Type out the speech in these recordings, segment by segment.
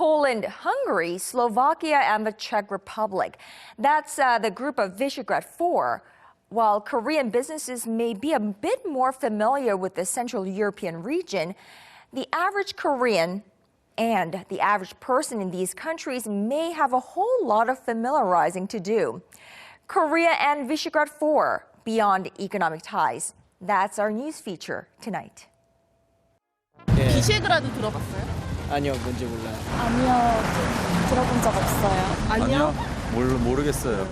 Poland, Hungary, Slovakia, and the Czech Republic. That's the group of Visegrad Four. While Korean businesses may be a bit more familiar with the Central European region, the average Korean and the average person in these countries may have a whole lot of familiarizing to do. Korea and Visegrad Four, beyond economic ties. That's our news feature tonight. 예. 비셰그라드 들어봤어요? 아니요, 뭔지 몰라요. 아니요, 들어본 적 없어요. 아니요? 모르겠어요.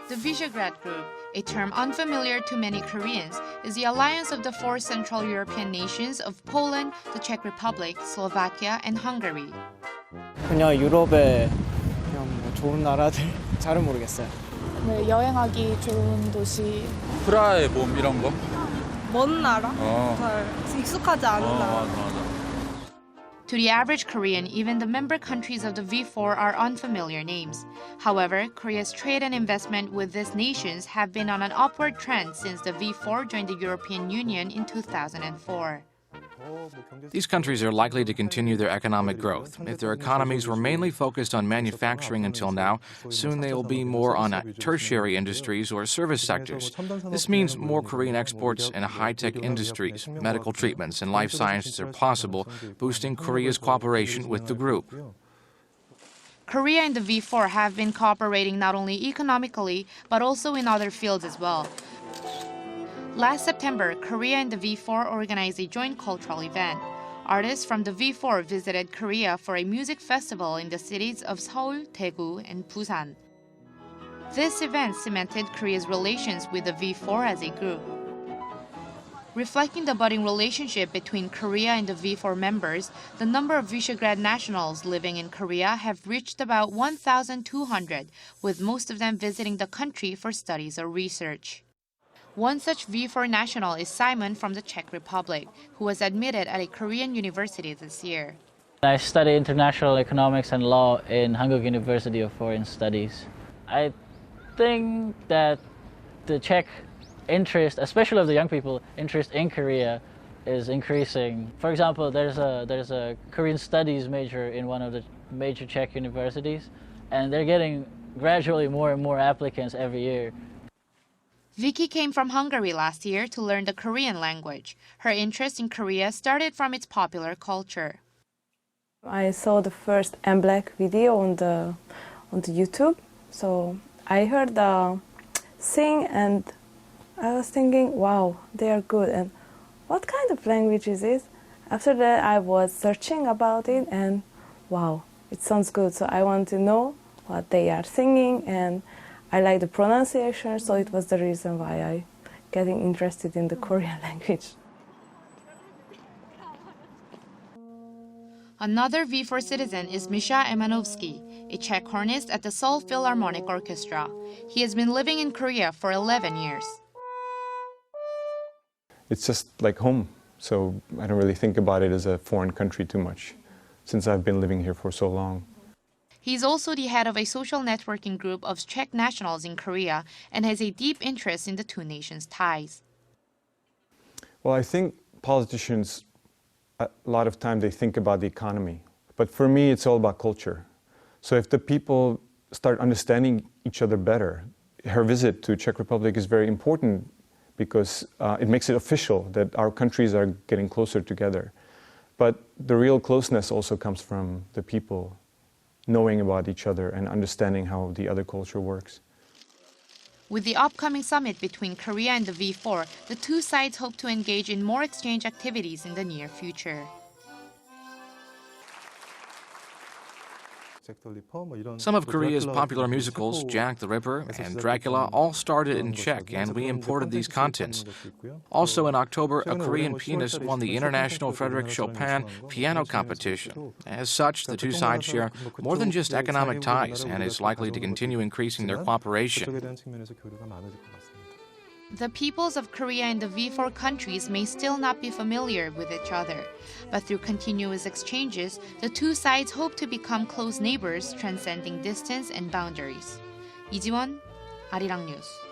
The Visegrad Group, a term unfamiliar to many Koreans, is the alliance of the four Central European nations of Poland, the Czech Republic, Slovakia, and Hungary. 그냥 유럽의 그냥 뭐 좋은 나라들 잘은 모르겠어요. 네, 여행하기 좋은 도시. 프라하의 봄 이런 거? 먼 나라? 잘 익숙하지 않은 나라. 맞아. To the average Korean, even the member countries of the V4 are unfamiliar names. However, Korea's trade and investment with these nations have been on an upward trend since the V4 joined the European Union in 2004. These countries are likely to continue their economic growth. If their economies were mainly focused on manufacturing until now, soon they will be more on tertiary industries or service sectors. This means more Korean exports in high-tech industries, medical treatments, and life sciences are possible, boosting Korea's cooperation with the group. Korea and the V4 have been cooperating not only economically, but also in other fields as well. Last September, Korea and the V4 organized a joint cultural event. Artists from the V4 visited Korea for a music festival in the cities of Seoul, Daegu, and Busan. This event cemented Korea's relations with the V4 as a group. Reflecting the budding relationship between Korea and the V4 members, the number of Visegrad nationals living in Korea have reached about 1,200, with most of them visiting the country for studies or research. One such V4 national is Simon from the Czech Republic, who was admitted at a Korean university this year. I study international economics and law in Hungary University of Foreign Studies. I think that the Czech interest, especially of the young people, interest in Korea is increasing. For example, there's a Korean studies major in one of the major Czech universities, and they're getting gradually more and more applicants every year. Vicky came from Hungary last year to learn the Korean language. Her interest in Korea started from its popular culture. I saw the first M-Black video on the YouTube, so I heard the sing and I was thinking, wow, they are good. And what kind of language is this? After that, I was searching about it and wow, it sounds good. So I want to know what they are singing, and I like the pronunciation, so it was the reason why I getting interested in the Korean language. Another V4 citizen is Misha Emanovsky, a Czech hornist at the Seoul Philharmonic Orchestra. He has been living in Korea for 11 years. It's just like home, so I don't really think about it as a foreign country too much, since I've been living here for so long. He's also the head of a social networking group of Czech nationals in Korea and has a deep interest in the two nations' ties. Well, I think politicians, a lot of time they think about the economy. But for me, it's all about culture. So if the people start understanding each other better, her visit to Czech Republic is very important because it makes it official that our countries are getting closer together. But the real closeness also comes from the people knowing about each other and understanding how the other culture works. With the upcoming summit between Korea and the V4, the two sides hope to engage in more exchange activities in the near future. Some of Korea's popular musicals, Jack the Ripper and Dracula, all started in Czech, and we imported these contents. Also in October, a Korean pianist won the International Frédéric Chopin Piano Competition. As such, the two sides share more than just economic ties and is likely to continue increasing their cooperation. The peoples of Korea and the V4 countries may still not be familiar with each other, but through continuous exchanges, the two sides hope to become close neighbors transcending distance and boundaries. 이지원, 아리랑 뉴스.